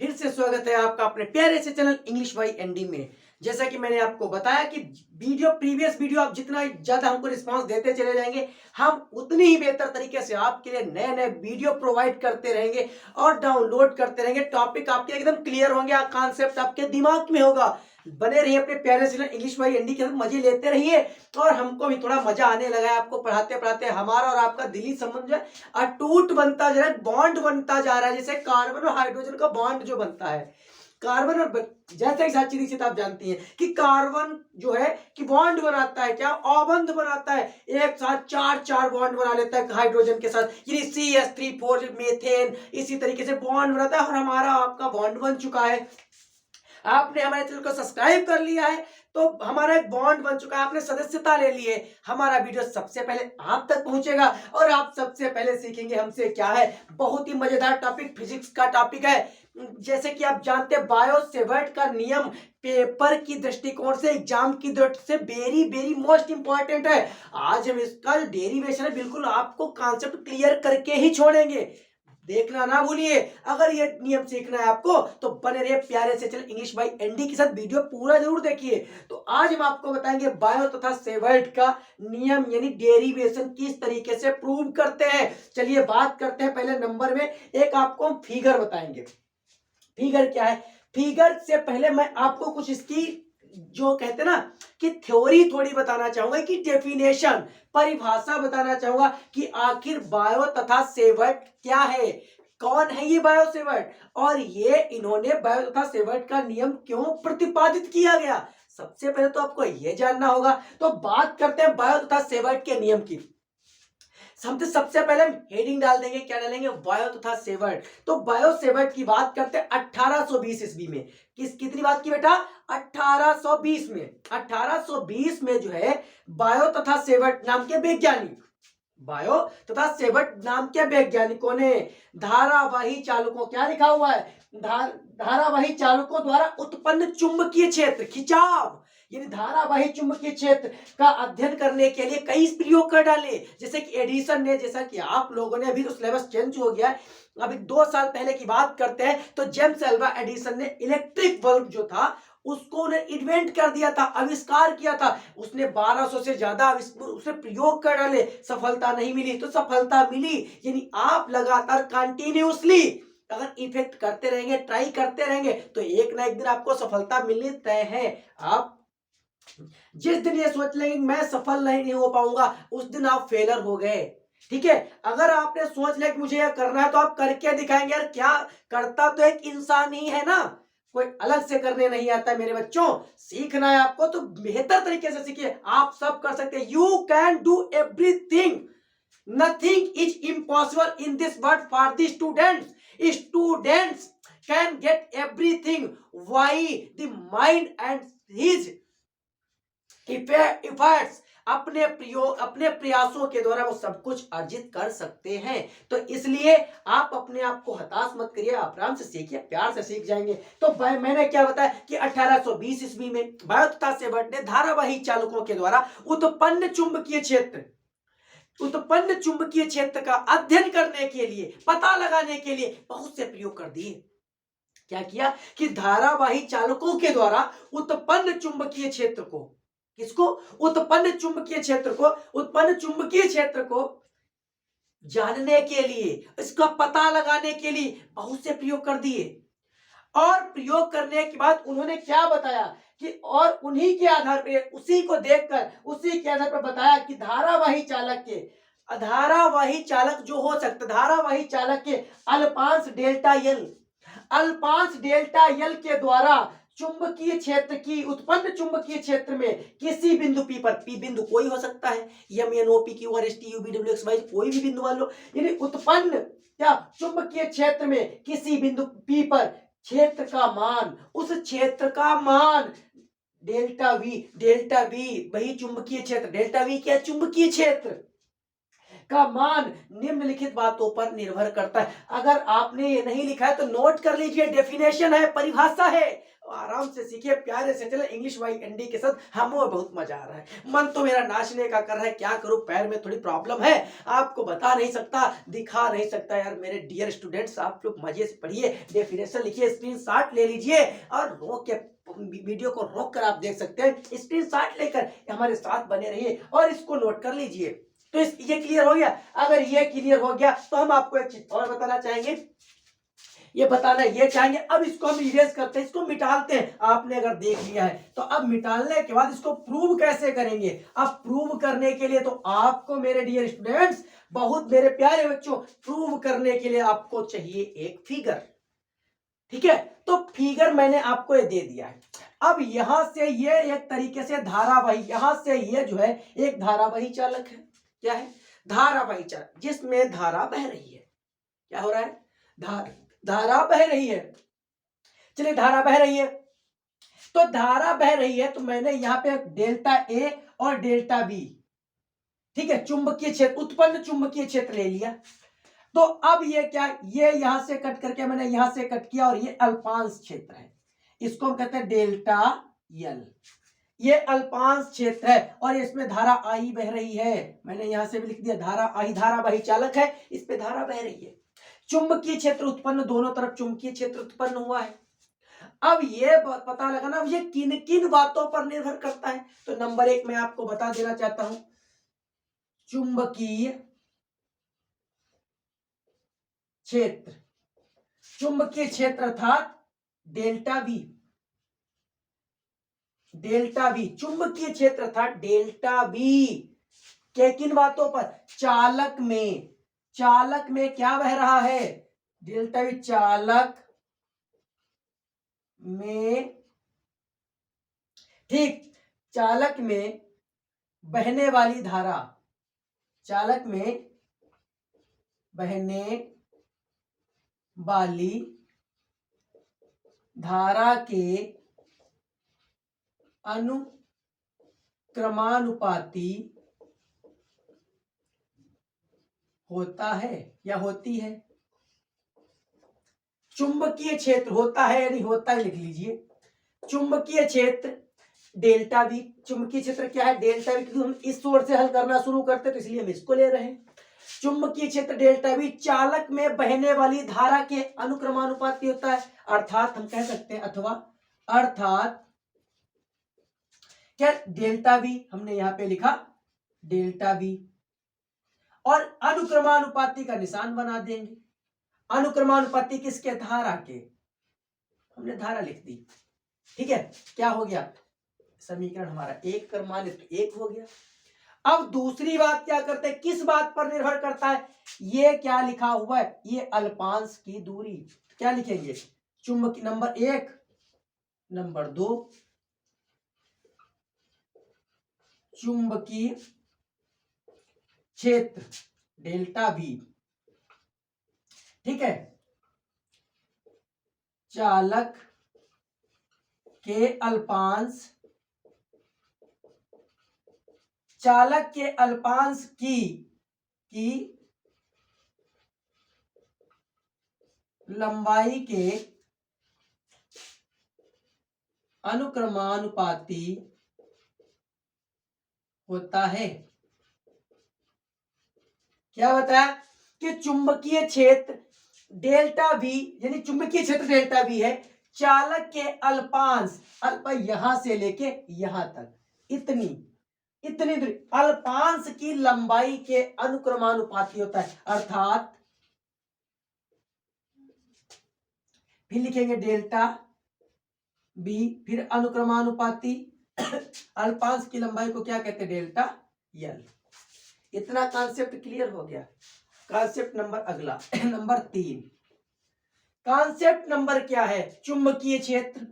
फिर से स्वागत है आपका अपने प्यारे से चैनल इंग्लिश बाय एनडी में। जैसा कि मैंने आपको बताया कि प्रीवियस वीडियो आप जितना ज्यादा हमको रिस्पांस देते चले जाएंगे, हम उतनी ही बेहतर तरीके से आपके लिए नए नए वीडियो प्रोवाइड करते रहेंगे और डाउनलोड करते रहेंगे। टॉपिक आपके एकदम क्लियर होंगे, कॉन्सेप्ट आपके दिमाग में होगा। बने रहिए अपने प्यारे से चैनल इंग्लिश बाय एनडी के साथ, मजे लेते रहिए। और हमको भी थोड़ा मजा आने लगा है आपको पढ़ाते पढ़ाते। हमारा और आपका दिली संबंध जो है अटूट बनता जा रहा है, बॉन्ड बनता जा रहा है। जैसे कार्बन और हाइड्रोजन का बॉन्ड जो बनता है, कार्बन और जैसे कि साची दीक्षित आप जानती हैं कि कार्बन जो है कि बॉन्ड बनाता है, क्या अबंध बनाता है, एक साथ चार चार बॉन्ड बना लेता है हाइड्रोजन के साथ, यानी CH3 4 मीथेन। इसी तरीके से बॉन्ड बनाता है और हमारा आपका बॉन्ड बन चुका है। आपने हमारे चैनल को सब्सक्राइब कर लिया है तो हमारा एक बॉन्ड बन चुका है, आपने सदस्यता ले ली है। हमारा वीडियो सबसे पहले आप तक पहुंचेगा और आप सबसे पहले सीखेंगे हमसे क्या है। बहुत ही मजेदार टॉपिक फिजिक्स का टॉपिक है। जैसे कि आप जानते हैं बायो सेवर्ट का नियम पेपर की दृष्टिकोण से, एग्जाम की दृष्टि से वेरी वेरी मोस्ट इंपॉर्टेंट है। आज हम इसका डेरिवेशन है बिल्कुल आपको कॉन्सेप्ट क्लियर करके ही छोड़ेंगे, देखना ना भूलिए। अगर ये नियम सीखना है आपको तो बने रहिए प्यारे से चैनल इंग्लिश बाय एनडी के साथ, वीडियो पूरा जरूर देखिए। तो आज हम आपको बताएंगे बायो तथा सेवर्ट का नियम यानी डेरिवेशन किस तरीके से प्रूव करते हैं। चलिए बात करते हैं। पहले नंबर में एक आपको हम फिगर बताएंगे। फिगर क्या है? फिगर से पहले मैं आपको कुछ इसकी जो कहते हैं ना कि थ्योरी थोड़ी बताना चाहूंगा, कि डेफिनेशन परिभाषा बताना चाहूंगा कि आखिर बायो तथा सेवर्ट क्या है, कौन है ये बायो सेवर्ट, और ये इन्होंने बायो तथा सेवर्ट का नियम क्यों प्रतिपादित किया गया। सबसे पहले तो आपको ये जानना होगा। तो बात करते हैं बायो तथा सेवर्ट के नियम की। सबसे पहले हम हेडिंग डाल देंगे, क्या डालेंगे? बायो तथा सेवर्ट। तो बायो सेवर्ट की बात करते हैं 1820 ईस्वी में। कितनी बात की बेटा? 1820 में। 1820 में जो है बायो तथा सेवर्ट नाम के वैज्ञानिक, बायो तथा सेवर्ट नाम के वैज्ञानिकों ने धारावाही चालकों, क्या लिखा हुआ है? धारावाही चालकों द्वारा उत्पन्न चुंबकीय क्षेत्र, खिंचाव यानी धारावाही चुंबकीय क्षेत्र का अध्ययन करने के लिए कई प्रयोग कर डाले। जैसे कि एडिसन ने, जैसा कि आप लोगों ने, अभी तो सिलेबस चेंज हो गया है, अभी 2 साल पहले की बात करते हैं, तो जेम्स अल्वा एडिसन ने इलेक्ट्रिक बल्ब जो था उसको उन्हें इन्वेंट कर दिया था, आविष्कार किया था। उसने 1200 से ज्यादा उसने प्रयोग कर डाले, सफलता नहीं मिली। तो सफलता मिली यानी आप लगातार कंटिन्यूअसली अगर इफेक्ट करते रहेंगे, ट्राई करते रहेंगे, तो एक ना एक दिन आपको सफलता मिलनी तय है। आप जिस दिन ये सोच लेंगे मैं सफल नहीं हो पाऊंगा, उस दिन आप फेलर हो गए। ठीक है? अगर आपने सोच लिया कि मुझे यह करना है तो आप करके दिखाएंगे। यार क्या करता तो एक इंसान ही है ना, कोई अलग से करने नहीं आता है। मेरे बच्चों, सीखना है आपको तो बेहतर तरीके से सीखिए। आप सब कर सकते हैं। You can do everything, nothing is impossible in this world for the students. Students can get everything why the mind and his efforts. अपने प्रयासों के द्वारा वो सब कुछ अर्जित कर सकते हैं। तो इसलिए आप अपने आप को हताश मत करिए, आराम से सीखिए, प्यार से सीख जाएंगे। तो मैंने क्या बताया कि 1820 ईस्वी में बायो तथा सेवर्ट ने धारावाही चालकों के द्वारा उत्पन्न चुंबकीय क्षेत्र का अध्ययन करने के लिए, पता लगाने के लिए बहुत से प्रयोग कर दिए। क्या किया कि धारावाही चालकों के द्वारा उत्पन्न चुंबकीय क्षेत्र को, किसको? उत्पन्न चुंबकीय क्षेत्र को जानने के लिए, इसका पता लगाने के लिए बहुत से प्रयोग कर दिए। और प्रयोग करने के बाद उन्होंने क्या बताया कि, और उन्हीं के आधार पर, उसी को देखकर, उसी के आधार पर बताया कि धारावाही चालक जो हो सकता, धारावाही चालक के अल्पांश डेल्टा एल के द्वारा चुंबकीय क्षेत्र की, उत्पन्न चुंबकीय क्षेत्र में किसी बिंदु पी पर, पी बिंदु कोई हो सकता है, M N O P Q R S T U B W X Y, कोई भी बिंदु मान लो, यानी उत्पन्न क्या चुंबकीय क्षेत्र में किसी बिंदु पी पर क्षेत्र का मान, उस क्षेत्र का मान डेल्टा वी वही चुंबकीय क्षेत्र, डेल्टा वी क्या? चुंबकीय क्षेत्र का मान निम्नलिखित बातों पर निर्भर करता है। अगर आपने ये नहीं लिखा है तो नोट कर लीजिए, डेफिनेशन है, परिभाषा है। आराम से सीखिए, प्यारे से चले इंग्लिश वाई एनडी के साथ। हमें बहुत मजा आ रहा है, मन तो मेरा नाचने का कर रहा है, क्या करूं, पैर में थोड़ी प्रॉब्लम है, आपको बता नहीं सकता, दिखा नहीं सकता यार। मेरे डियर स्टूडेंट्स, आप लोग मजे से पढ़िए, डेफिनेशन लिखिए, स्क्रीनशॉट ले लीजिए और रोक के वीडियो को रोक कर आप देख सकते हैं, स्क्रीनशॉट लेकर हमारे साथ बने रहिए और इसको नोट कर लीजिए। तो ये क्लियर हो गया। अगर ये क्लियर हो गया तो हम आपको एक चीज और बताना चाहेंगे, ये बताना ये चाहेंगे। अब इसको हम इरेज करते हैं, इसको मिटाते हैं। आपने अगर देख लिया है तो अब मिटाने के बाद इसको प्रूव कैसे करेंगे। अब प्रूव करने के लिए तो आपको मेरे डियर स्टूडेंट्स, बहुत मेरे प्यारे बच्चों, प्रूव करने के लिए आपको चाहिए एक फिगर। ठीक है, तो फिगर मैंने आपको ये दे दिया है। अब यहां से ये एक तरीके से धारावाही, यहां से ये जो है एक धारावाही चालक है। क्या है? धारावाही चालक, जिसमें धारा बह रही है। क्या हो रहा है? धारा बह रही है। चलिए, धारा बह रही है, तो धारा बह रही है तो मैंने यहां पे डेल्टा ए और डेल्टा बी, ठीक है, चुंबकीय क्षेत्र, उत्पन्न चुंबकीय क्षेत्र ले लिया। तो अब ये क्या, ये यहां से कट करके मैंने यहां से कट किया और ये अल्पांश क्षेत्र है, इसको हम कहते हैं डेल्टा यल। ये अल्पांश क्षेत्र है और इसमें धारा आई बह रही है। मैंने यहां से भी लिख दिया धारा आई, धारावाही चालक है, इस पे धारा बह रही है। चुंबकीय क्षेत्र उत्पन्न, दोनों तरफ चुंबकीय क्षेत्र उत्पन्न हुआ है। अब ये पता लगाना अब ये किन किन बातों पर निर्भर करता है। तो नंबर एक मैं आपको बता देना चाहता हूं, चुंबकीय क्षेत्र, चुंबकीय क्षेत्र अर्थात डेल्टा बी, डेल्टा बी चुंबकीय क्षेत्र था डेल्टा बी के किन बातों पर, चालक में, चालक में क्या बह रहा है, डेल्टा बी चालक में, ठीक, चालक में बहने वाली धारा, चालक में बहने वाली धारा के अनुक्रमानुपाती होता है या होती है। चुंबकीय क्षेत्र होता है यानी होता है, लिख लीजिए। चुंबकीय क्षेत्र डेल्टा बी, चुंबकीय क्षेत्र क्या है, डेल्टा बी, क्योंकि हम इस ओर से हल करना शुरू करते तो इसलिए हम इसको ले रहे हैं। चुंबकीय क्षेत्र डेल्टा बी चालक में बहने वाली धारा के अनुक्रमानुपाती होता है, अर्थात हम कह सकते हैं, अथवा अर्थात क्या, डेल्टा बी हमने यहां पे लिखा डेल्टा बी और अनुक्रमानुपाती का निशान बना देंगे। अनुक्रमानुपाती किसके, धारा के, हमने धारा लिख दी। ठीक है, क्या हो गया, समीकरण हमारा एक क्रमान्य तो एक हो गया। अब दूसरी बात क्या करते हैं, किस बात पर निर्भर करता है, ये क्या लिखा हुआ है, ये अल्पांश की दूरी। क्या लिखेंगे, चुंबकीय नंबर एक, नंबर दो, चुंबकीय क्षेत्र डेल्टा बी, ठीक है, चालक के अल्पांश, चालक के अल्पांश की लंबाई के अनुक्रमानुपाती होता है। क्या बताया कि चुंबकीय क्षेत्र डेल्टा बी, यानी चुंबकीय क्षेत्र डेल्टा बी है, चालक के अल्पांश, अल्प यहां से लेके यहां तक, इतनी दूरी, अल्पांश की लंबाई के अनुक्रमानुपाती होता है, अर्थात फिर लिखेंगे डेल्टा बी, फिर अनुक्रमानुपाती, अल्पांश की लंबाई को क्या कहते हैं, डेल्टा यल। इतना कॉन्सेप्ट क्लियर हो गया। कॉन्सेप्ट नंबर अगला नंबर 3, कॉन्सेप्ट नंबर क्या है, चुंबकीय क्षेत्र।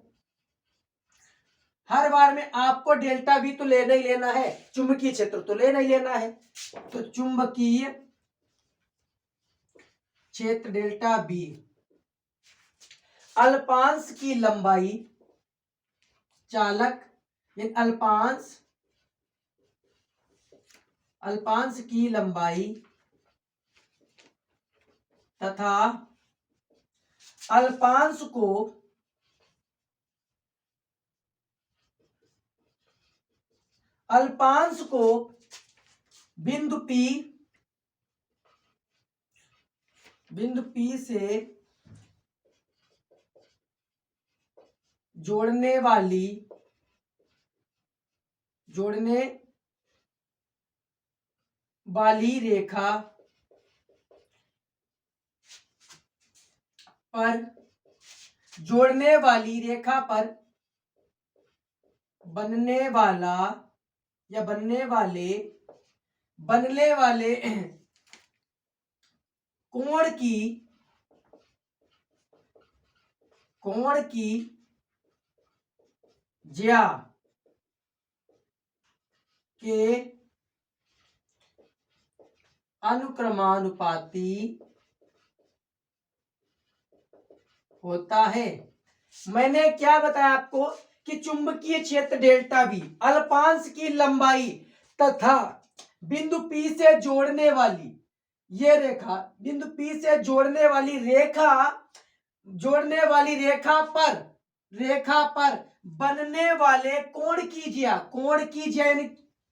हर बार में आपको डेल्टा बी तो लेना ही लेना है, चुंबकीय क्षेत्र तो लेना ही लेना है। तो चुंबकीय क्षेत्र डेल्टा बी, अल्पांश की लंबाई, चालक अल्पांश की लंबाई तथा अल्पांश को अल्पांश को बिंदु P से जोड़ने वाली रेखा पर बनने वाले कोण की ज्या के अनुक्रमानुपाती होता है। मैंने क्या बताया आपको कि चुंबकीय क्षेत्र डेल्टा बी अल्पांश की लंबाई तथा बिंदु P से जोड़ने वाली ये रेखा, बिंदु P से जोड़ने वाली रेखा पर बनने वाले कोण की ज्या यानी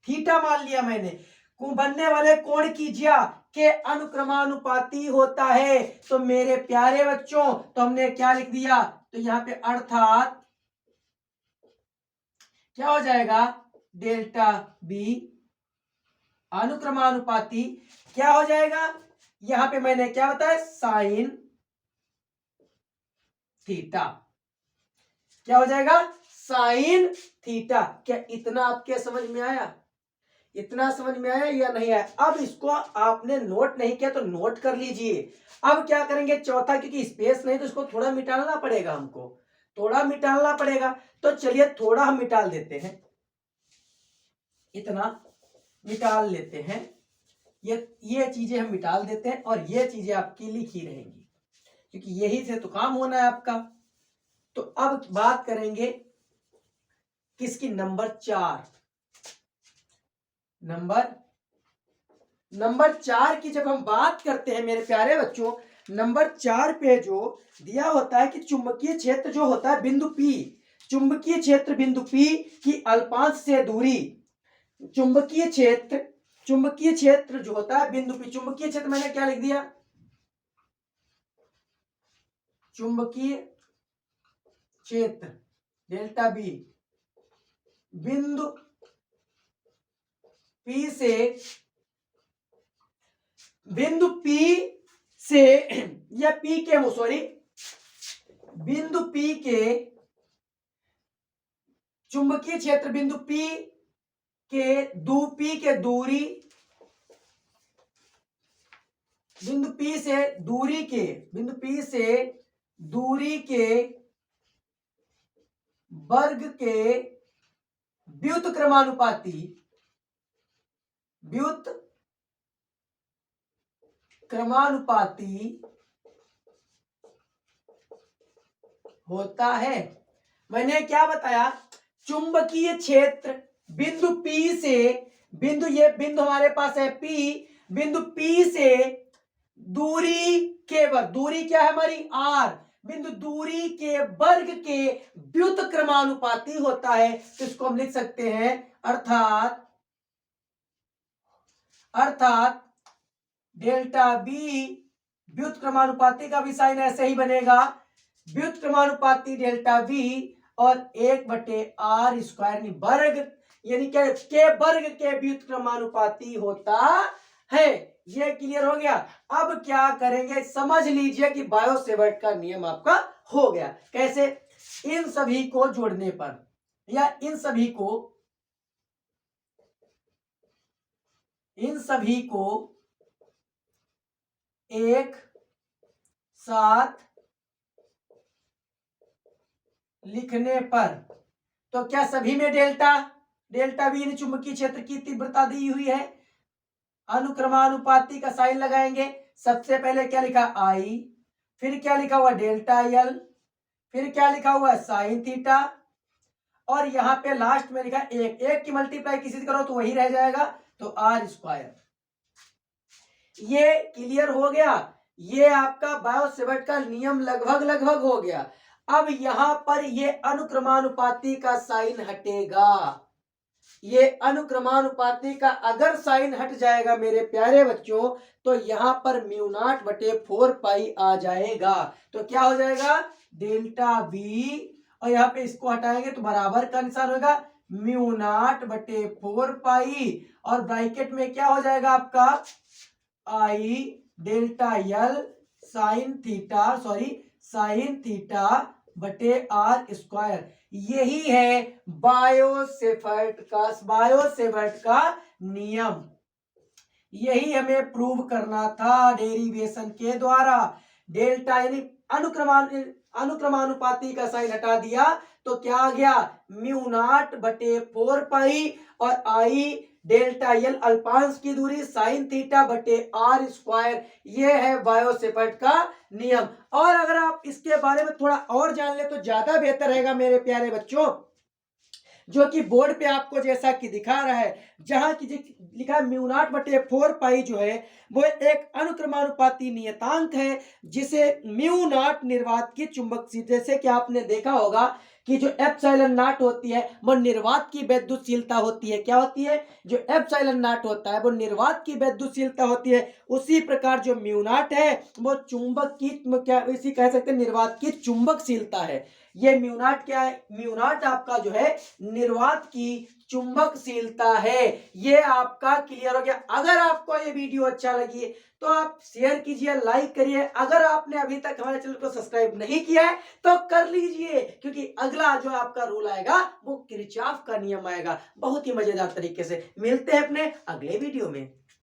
थीटा मान लिया मैंने, बनने वाले कोण की ज्या के अनुक्रमानुपाती होता है। तो मेरे प्यारे बच्चों, तो हमने क्या लिख दिया, तो यहां पे अर्थात क्या हो जाएगा, डेल्टा बी अनुक्रमानुपाती क्या हो जाएगा, यहां पे मैंने क्या बताया, साइन थीटा। क्या हो जाएगा, साइन थीटा। क्या इतना आपके समझ में आया, इतना समझ में आया या नहीं आया? अब इसको आपने नोट नहीं किया तो नोट कर लीजिए। अब क्या करेंगे चौथा, क्योंकि स्पेस नहीं तो इसको थोड़ा मिटाना पड़ेगा, हमको थोड़ा मिटाना पड़ेगा। तो चलिए थोड़ा हम मिटाल देते हैं, इतना मिटाल लेते हैं, ये चीजें हम मिटाल देते हैं और ये चीजें आपकी लिखी रहेंगी, क्योंकि यही से तो काम होना है आपका। तो अब बात करेंगे किसकी, नंबर 4। नंबर 4 की जब हम बात करते हैं मेरे प्यारे बच्चों, नंबर 4 पे जो दिया होता है कि चुंबकीय क्षेत्र जो होता है बिंदु P, चुंबकीय क्षेत्र बिंदु P की अल्पांश से दूरी, चुंबकीय क्षेत्र जो होता है बिंदु P, चुंबकीय क्षेत्र मैंने क्या लिख दिया, चुंबकीय क्षेत्र डेल्टा बी बिंदु P से या P के बिंदु P के चुंबकीय क्षेत्र बिंदु P के दूरी, बिंदु P से दूरी के वर्ग के व्युत्क्रमानुपाती होता है। मैंने क्या बताया, चुंबकीय क्षेत्र बिंदु P से बिंदु हमारे पास है P, बिंदु P से दूरी के वर्ग, दूरी क्या है हमारी R, बिंदु दूरी के वर्ग के व्युत्क्रमानुपाती होता है। तो इसको हम लिख सकते हैं अर्थात डेल्टा बी व्युत्क्रमानुपाती का भी साइन ऐसे ही बनेगा, व्युत्क्रमानुपाती डेल्टा बी और 1/r² वर्ग, यानी के वर्ग के व्युत्क्रमानुपाती होता है। ये क्लियर हो गया। अब क्या करेंगे, समझ लीजिए कि बायो-सेवर्ट का नियम आपका हो गया। कैसे, इन सभी को जोड़ने पर या इन सभी को एक साथ लिखने पर, तो क्या सभी में डेल्टा बी चुंबकीय क्षेत्र की तीव्रता दी हुई है, अनुक्रमानुपाती का साइन लगाएंगे। सबसे पहले क्या लिखा, आई, फिर क्या लिखा हुआ डेल्टा एल, फिर क्या लिखा हुआ साइन थीटा, और यहां पे लास्ट में लिखा एक की मल्टीप्लाई किसी से करो तो वही रह जाएगा, तो r²। ये क्लियर हो गया। ये आपका बायो-सेवर्ट का नियम लगभग हो गया। अब यहां पर ये अनुक्रमानुपाती का साइन हटेगा, ये अनुक्रमानुपाती का अगर साइन हट जाएगा मेरे प्यारे बच्चों, तो यहां पर म्यू नॉट बटे 4 पाई आ जाएगा। तो क्या हो जाएगा, डेल्टा बी, और यहाँ पे इसको हटाएंगे तो बराबर का निशान होगा, म्यू नॉट बटे 4 पाई, और ब्रैकेट में क्या हो जाएगा आपका, आई डेल्टा एल साइन थीटा बटे आर स्क्वायर। यही है बायोसेवर्ट का नियम। यही हमें प्रूव करना था डेरिवेशन के द्वारा। डेल्टा यानी अनुक्रमानुपाती का साइन हटा दिया तो क्या आ गया, म्यू नॉट बटे 4 पाई, और आई डेल्टा एल अल्पांश की दूरी साइन थीटा बटे आर स्क्वायर। ये है बायोसेवर्ट का नियम। और अगर आप इसके बारे में थोड़ा और जान ले तो ज्यादा बेहतर रहेगा मेरे प्यारे बच्चों, जो कि बोर्ड पे आपको जैसा कि दिखा रहा है, जहां की लिखा है म्यू नॉट बटे 4 पाई जो है वो एक अनुक्रमानुपाती नियतांक है, जिसे म्यू नॉट निर्वात की चुंबक, जैसे कि आपने देखा होगा कि जो एप्सिलॉन नॉट होती है वो निर्वात की विद्युतशीलता होती है। क्या होती है, जो एप्सिलॉन नॉट होता है वो निर्वात की विद्युतशीलता होती है। उसी प्रकार जो म्यू नॉट है वो चुंबक की, क्या इसी कह सकते हैं, निर्वात की चुंबकशीलता है। ये म्यू नॉट क्या है, म्यू नॉट आपका जो है निर्वात की चुंबकशीलता है। ये आपका क्लियर हो गया। अगर आपको ये वीडियो अच्छा लगी तो आप शेयर कीजिए, लाइक करिए। अगर आपने अभी तक हमारे चैनल को सब्सक्राइब नहीं किया है तो कर लीजिए, क्योंकि अगला जो आपका रूल आएगा वो किरचॉफ का नियम आएगा, बहुत ही मजेदार तरीके से। मिलते हैं अपने अगले वीडियो में।